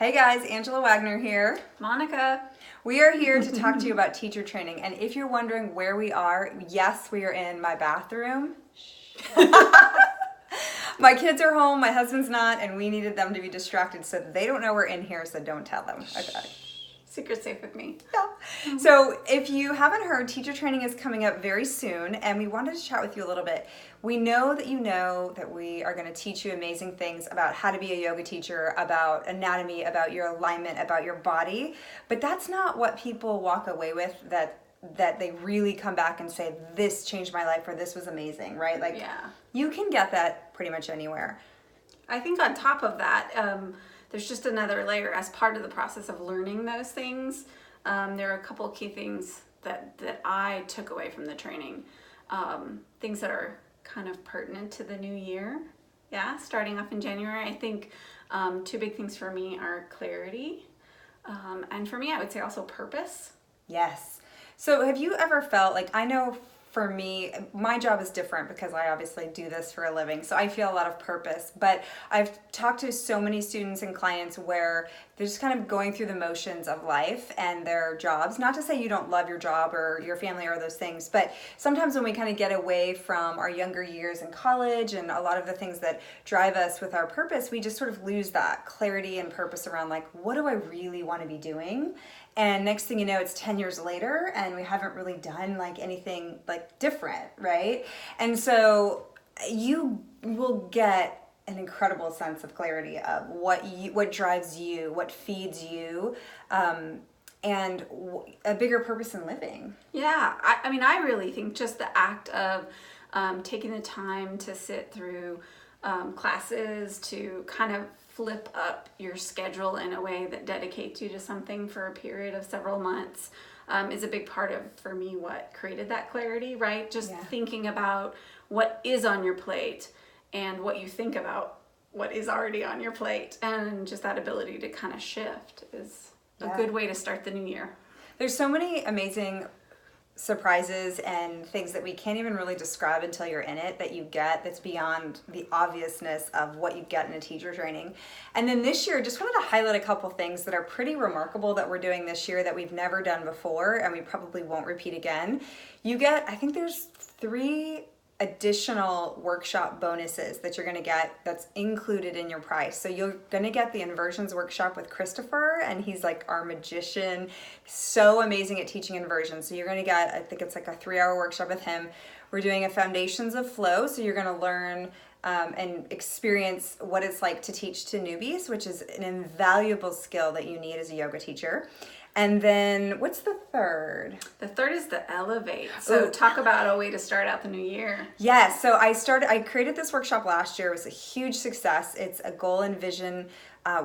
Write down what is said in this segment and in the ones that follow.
Hey guys, Angela Wagner here. Monica. We are here to talk to you about teacher training. And if you're wondering where we are, yes, we are in my bathroom. My kids are home, my husband's not, and we needed them to be distracted so they don't know we're in here, so don't tell them. Okay. Secret safe with me. Yeah. So if you haven't heard, teacher training is coming up very soon, and we wanted to chat with you a little bit. We know that we are going to teach you amazing things about how to be a yoga teacher, about anatomy, about your alignment, about your body, but that's not what people walk away with that they really come back and say, this changed my life, or this was amazing, right? Like, yeah. You can get that pretty much anywhere. I think on top of that, there's just another layer as part of the process of learning those things. There are a couple of key things that I took away from the training. Things that are kind of pertinent to the new year. Yeah, starting off in January. I think two big things for me are clarity. And for me, I would say also purpose. Yes. So have you ever felt like, I know for me, my job is different because I obviously do this for a living, so I feel a lot of purpose, but I've talked to so many students and clients where they're just kind of going through the motions of life and their jobs. Not to say you don't love your job or your family or those things, but sometimes when we kind of get away from our younger years in college and a lot of the things that drive us with our purpose, we just sort of lose that clarity and purpose around like, what do I really want to be doing? And next thing you know, it's 10 years later and we haven't really done like anything like different, right? And so you will get an incredible sense of clarity of what drives you, what feeds you, and a bigger purpose in living. Yeah, I mean, I really think just the act of taking the time to sit through classes, to kind of flip up your schedule in a way that dedicates you to something for a period of several months is a big part of, for me, what created that clarity, right? Just thinking about what is on your plate and what you think about what is already on your plate, and just that ability to kind of shift is a good way to start the new year. There's so many amazing surprises and things that we can't even really describe until you're in it that you get that's beyond the obviousness of what you get in a teacher training. And then this year, just wanted to highlight a couple things that are pretty remarkable that we're doing this year that we've never done before and we probably won't repeat again. You get, I think there's 3 additional workshop bonuses that you're going to get that's included in your price. So you're going to get the inversions workshop with Christopher, and he's like our magician, so amazing at teaching inversions. So you're going to get, I think it's like a 3-hour workshop with him. We're doing a foundations of flow, so you're going to learn and experience what it's like to teach to newbies, which is an invaluable skill that you need as a yoga teacher. And then what's the third? The third is the elevate. So talk about a way to start out the new year. Yes. So I created this workshop last year. It was a huge success. It's a goal and vision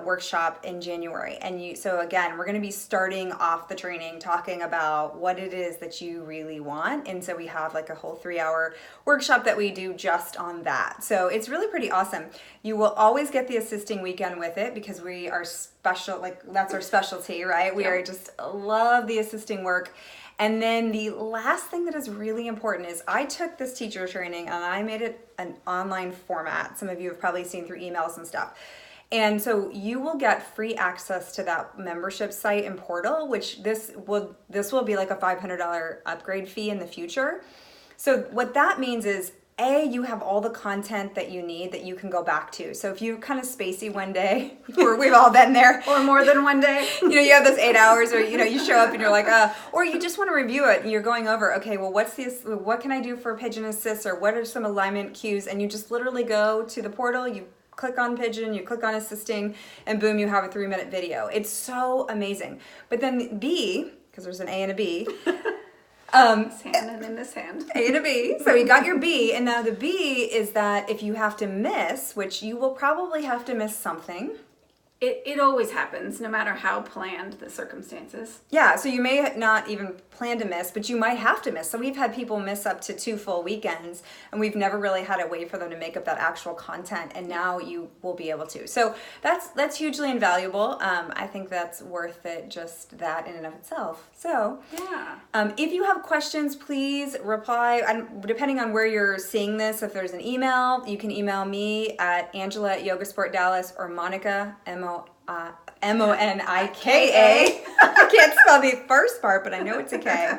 workshop in January. And so again, we're going to be starting off the training talking about what it is that you really want. And so we have like a whole 3-hour workshop that we do just on that. So it's really pretty awesome. You will always get the assisting weekend with it because we are special, like that's our specialty, right? We are just love the assisting work. And then the last thing that is really important is I took this teacher training and I made it an online format. Some of you have probably seen through emails and stuff. And so you will get free access to that membership site and portal, which this will be like a $500 upgrade fee in the future. So what that means is, you have all the content that you need that you can go back to. So if you're kind of spacey one day, or we've all been there. Or more than one day. You have those 8 hours, or you show up and you're like, or you just want to review it and you're going over, okay, well, what can I do for pigeon assist, or what are some alignment cues? And you just literally go to the portal, you click on pigeon, you click on assisting, and boom, you have a 3-minute video. It's so amazing. But then B, because there's an A and a B. This hand and then this hand. A and a B. So you got your B, and now the B is that if you have to miss, which you will probably have to miss something. It always happens, no matter how planned the circumstances. Yeah, so you may not even plan to miss, but you might have to miss. So we've had people miss up to 2 full weekends, and we've never really had a way for them to make up that actual content, and now you will be able to. So that's hugely invaluable. I think that's worth it, just that in and of itself. So if you have questions, please reply. Depending on where you're seeing this, if there's an email, you can email me at Angela@YogaSportDallas or Monica, Monika. I can't spell the first part, but I know it's a K.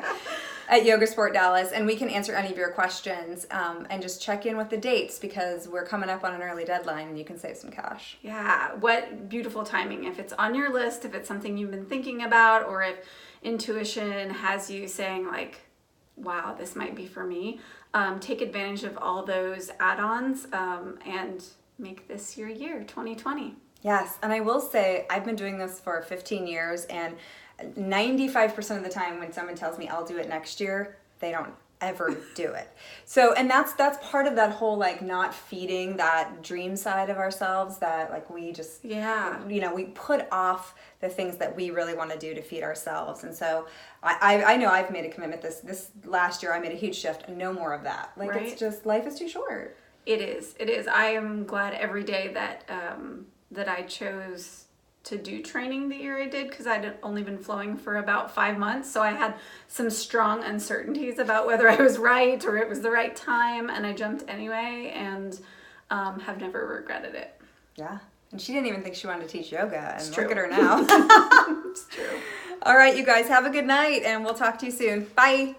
At Yoga Sport Dallas, and we can answer any of your questions, and just check in with the dates because we're coming up on an early deadline and you can save some cash. Yeah, what beautiful timing. If it's on your list, if it's something you've been thinking about, or if intuition has you saying like, wow, this might be for me, take advantage of all those add-ons and make this your year, 2020. Yes, and I will say I've been doing this for 15 years, and 95% of the time when someone tells me I'll do it next year, they don't ever do it. So, and that's part of that whole like not feeding that dream side of ourselves, that like we just, we put off the things that we really want to do to feed ourselves. And so I know I've made a commitment this last year. I made a huge shift. No more of that. Like It's just, life is too short. It is. I am glad every day that that I chose to do training the year I did, because I'd only been flowing for about 5 months. So I had some strong uncertainties about whether I was right or it was the right time. And I jumped anyway, and have never regretted it. Yeah. And she didn't even think she wanted to teach yoga. And It's true. Look at her now. It's true. All right, you guys, have a good night, and we'll talk to you soon. Bye.